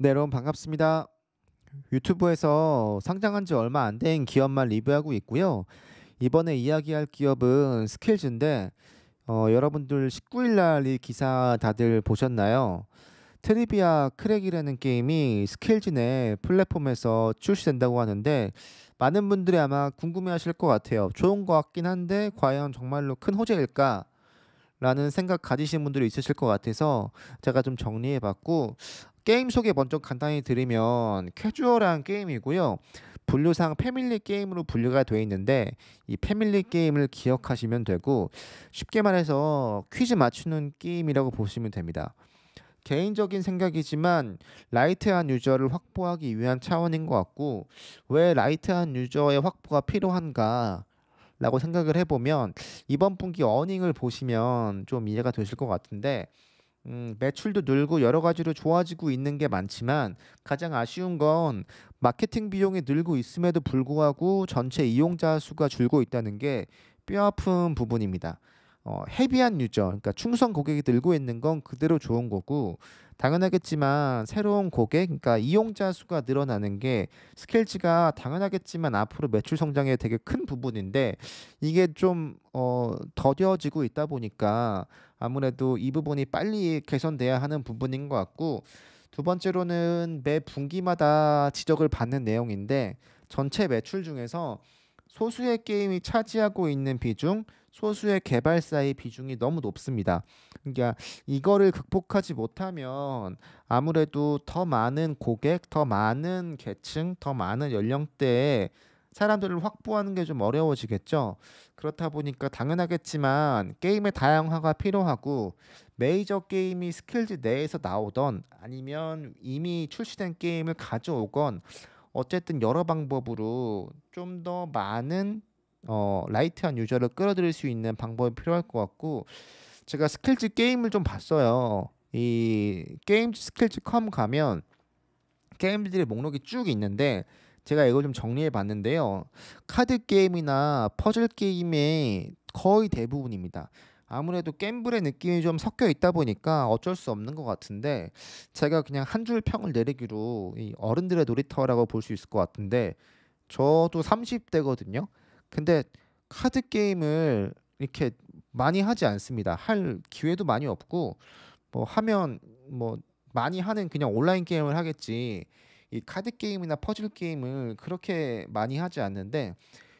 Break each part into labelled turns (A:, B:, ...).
A: 네, 여러분 반갑습니다. 유튜브에서 상장한 지 얼마 안 된 기업만 리뷰하고 있고요. 이번에 이야기할 기업은 스킬즈인데 여러분들 19일 날 이 기사 다들 보셨나요? 트리비아 크랙이라는 게임이 스킬즈 내 플랫폼에서 출시된다고 하는데 많은 분들이 아마 궁금해하실 것 같아요. 좋은 것 같긴 한데 과연 정말로 큰 호재일까? 라는 생각 가지신 분들이 있으실 것 같아서 제가 좀 정리해 봤고, 게임 소개 먼저 간단히 드리면 캐주얼한 게임이고요. 분류상 패밀리 게임으로 분류가 되어 있는데 이 패밀리 게임을 기억하시면 되고, 쉽게 말해서 퀴즈 맞추는 게임이라고 보시면 됩니다. 개인적인 생각이지만 라이트한 유저를 확보하기 위한 차원인 것 같고, 왜 라이트한 유저의 확보가 필요한가 라고 생각을 해보면 이번 분기 어닝을 보시면 좀 이해가 되실 것 같은데, 매출도 늘고 여러 가지로 좋아지고 있는 게 많지만 가장 아쉬운 건 마케팅 비용이 늘고 있음에도 불구하고 전체 이용자 수가 줄고 있다는 게 뼈아픈 부분입니다. 헤비한 유저, 그러니까 충성 고객이 늘고 있는 건 그대로 좋은 거고, 당연하겠지만 새로운 고객, 그러니까 이용자 수가 늘어나는 게 스케일즈가 당연하겠지만 앞으로 매출 성장에 되게 큰 부분인데, 이게 좀 더뎌지고 있다 보니까 아무래도 이 부분이 빨리 개선돼야 하는 부분인 것 같고, 두 번째로는 매 분기마다 지적을 받는 내용인데, 전체 매출 중에서 소수의 게임이 차지하고 있는 비중, 소수의 개발사의 비중이 너무 높습니다. 그러니까 이거를 극복하지 못하면 아무래도 더 많은 고객, 더 많은 계층, 더 많은 연령대의 사람들을 확보하는 게 좀 어려워지겠죠. 그렇다 보니까 당연하겠지만 게임의 다양화가 필요하고, 메이저 게임이 스킬즈 내에서 나오던 아니면 이미 출시된 게임을 가져오건 어쨌든 여러 방법으로 좀 더 많은 라이트한 유저를 끌어들일 수 있는 방법이 필요할 것 같고, 제가 스킬즈 게임을 좀 봤어요. 이 게임 스킬즈컴 가면 게임들의 목록이 쭉 있는데 제가 이걸 좀 정리해 봤는데요. 카드 게임이나 퍼즐 게임의 거의 대부분입니다. 아무래도 갬블의 느낌이 좀 섞여 있다 보니까 어쩔 수 없는 것 같은데, 제가 그냥 한 줄 평을 내리기로 이 어른들의 놀이터라고 볼 수 있을 것 같은데, 저도 30대거든요. 근데 카드 게임을 이렇게 많이 하지 않습니다. 할 기회도 많이 없고, 뭐 하면 뭐 많이 하는 그냥 온라인 게임을 하겠지, 이 카드 게임이나 퍼즐 게임을 그렇게 많이 하지 않는데,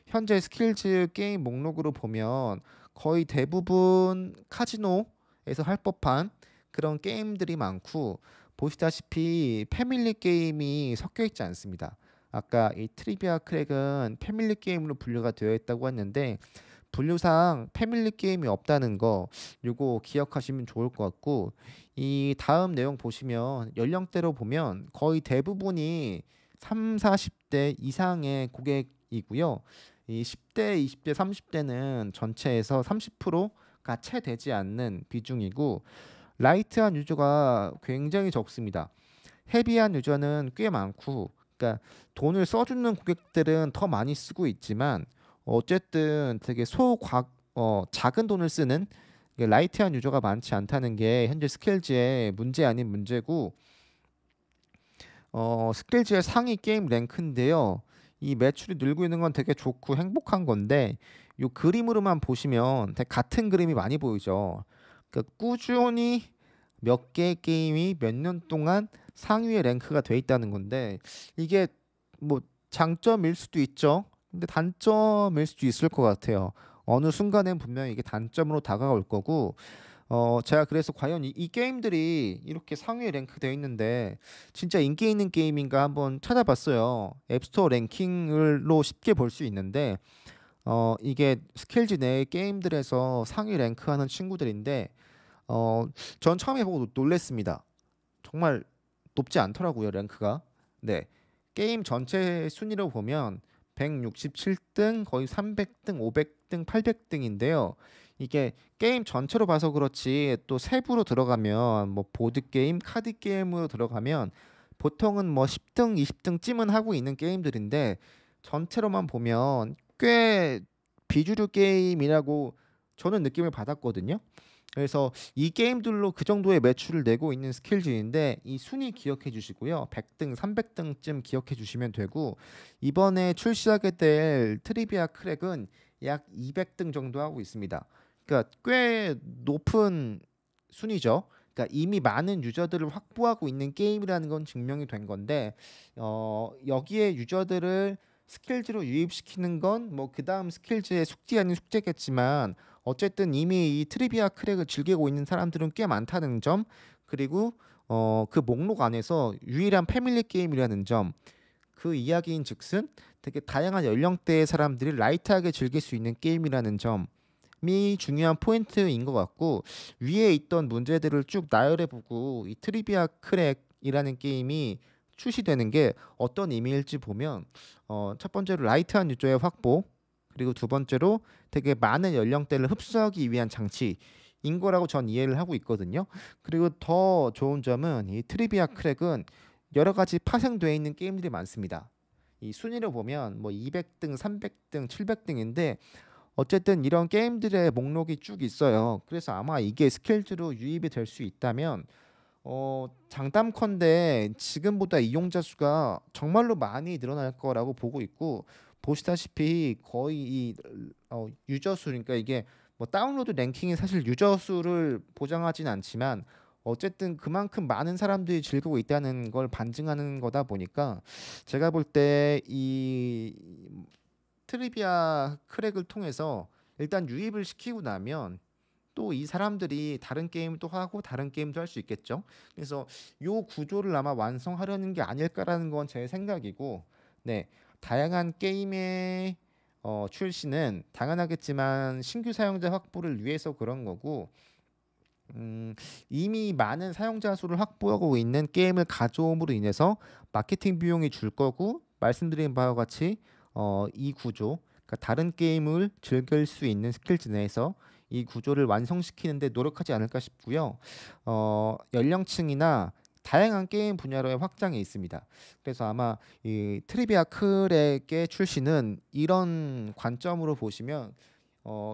A: 현재 스킬즈 게임 목록으로 보면 거의 대부분 카지노에서 할 법한 그런 게임들이 많고, 보시다시피 패밀리 게임이 섞여 있지 않습니다. 아까 이 트리비아 크랙은 패밀리 게임으로 분류가 되어 있다고 했는데, 분류상 패밀리 게임이 없다는 거 요거 기억하시면 좋을 것 같고, 이 다음 내용 보시면 연령대로 보면 거의 대부분이 3, 40대 이상의 고객이고요. 이 10대, 20대, 30대는 전체에서 30%가 채 되지 않는 비중이고, 라이트한 유저가 굉장히 적습니다. 헤비한 유저는 꽤 많고, 그러니까 돈을 써주는 고객들은 더 많이 쓰고 있지만 어쨌든 되게 작은 돈을 쓰는 라이트한 유저가 많지 않다는 게 현재 스케일즈의 문제 아닌 문제고, 스케일즈의 상위 게임 랭크인데요. 이 매출이 늘고 있는 건 되게 좋고 행복한 건데, 이 그림으로만 보시면 되게 같은 그림이 많이 보이죠. 그러니까 꾸준히 몇 개의 게임이 몇 년 동안 상위의 랭크가 돼 있다는 건데, 이게 뭐 장점일 수도 있죠. 근데 단점일 수도 있을 것 같아요. 어느 순간엔 분명히 이게 단점으로 다가올 거고, 제가 그래서 과연 이 게임들이 이렇게 상위에 랭크되어 있는데 진짜 인기 있는 게임인가 한번 찾아봤어요. 앱스토어 랭킹으로 쉽게 볼 수 있는데, 이게 스케일즈 내 게임들에서 상위 랭크하는 친구들인데, 어, 전 처음에 보고 놀랬습니다. 정말 높지 않더라고요, 랭크가. 네. 게임 전체 순위로 보면 167등, 거의 300등, 500등, 800등인데요. 이게 게임 전체로 봐서 그렇지 또 세부로 들어가면 뭐 보드 게임, 카드 게임으로 들어가면 보통은 뭐 10등, 20등 찜은 하고 있는 게임들인데, 전체로만 보면 꽤 비주류 게임이라고 저는 느낌을 받았거든요. 그래서 이 게임들로 그 정도의 매출을 내고 있는 스킬즈인데 이 순위 기억해 주시고요. 100등, 300등쯤 기억해 주시면 되고 이번에 출시하게 될 트리비아 크랙은 약 200등 정도 하고 있습니다. 그러니까 꽤 높은 순위죠. 그러니까 이미 많은 유저들을 확보하고 있는 게임이라는 건 증명이 된 건데 여기에 유저들을 스킬즈로 유입시키는 건 뭐 그다음 스킬즈의 숙제 아닌 숙제겠지만 어쨌든 이미 이 트리비아 크랙을 즐기고 있는 사람들은 꽤 많다는 점, 그리고 그 목록 안에서 유일한 패밀리 게임이라는 점, 그 이야기인즉슨 되게 다양한 연령대의 사람들이 라이트하게 즐길 수 있는 게임이라는 점이 중요한 포인트인 것 같고, 위에 있던 문제들을 쭉 나열해보고 이 트리비아 크랙이라는 게임이 출시되는 게 어떤 의미일지 보면 첫 번째로 라이트한 유저의 확보, 그리고 두 번째로 되게 많은 연령대를 흡수하기 위한 장치인 거라고 전 이해를 하고 있거든요. 그리고 더 좋은 점은 이 트리비아 크랙은 여러 가지 파생되어 있는 게임들이 많습니다. 이 순위를 보면 뭐 200등, 300등, 700등인데 어쨌든 이런 게임들의 목록이 쭉 있어요. 그래서 아마 이게 스킬즈로 유입이 될 수 있다면 장담컨대 지금보다 이용자 수가 정말로 많이 늘어날 거라고 보고 있고, 보시다시피 거의 이 유저 수, 그러니까 이게 뭐 다운로드 랭킹이 사실 유저 수를 보장하진 않지만 어쨌든 그만큼 많은 사람들이 즐기고 있다는 걸 반증하는 거다 보니까 제가 볼 때 이 트리비아 크랙을 통해서 일단 유입을 시키고 나면 또 이 사람들이 다른 게임도 하고 다른 게임도 할 수 있겠죠. 그래서 요 구조를 아마 완성하려는 게 아닐까라는 건 제 생각이고, 네, 다양한 게임의 출시는 당연하겠지만 신규 사용자 확보를 위해서 그런 거고, 이미 많은 사용자 수를 확보하고 있는 게임을 가져옴으로 인해서 마케팅 비용이 줄 거고, 말씀드린 바와 같이 이 구조, 그러니까 다른 게임을 즐길 수 있는 스킬즈 내에서 이 구조를 완성시키는데 노력하지 않을까 싶고요. 연령층이나 다양한 게임 분야로의 확장이 있습니다. 그래서 아마 이 트리비아 크랙의 출시는 이런 관점으로 보시면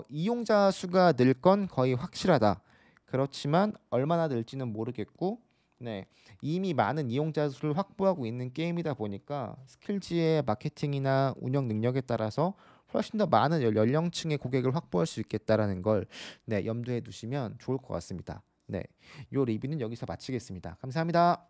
A: 이용자 수가 늘 건 거의 확실하다. 그렇지만 얼마나 늘지는 모르겠고, 네, 이미 많은 이용자 수를 확보하고 있는 게임이다 보니까 스킬즈의 마케팅이나 운영 능력에 따라서 훨씬 더 많은 연령층의 고객을 확보할 수 있겠다라는 걸, 네, 염두에 두시면 좋을 것 같습니다. 네, 요 리뷰는 여기서 마치겠습니다. 감사합니다.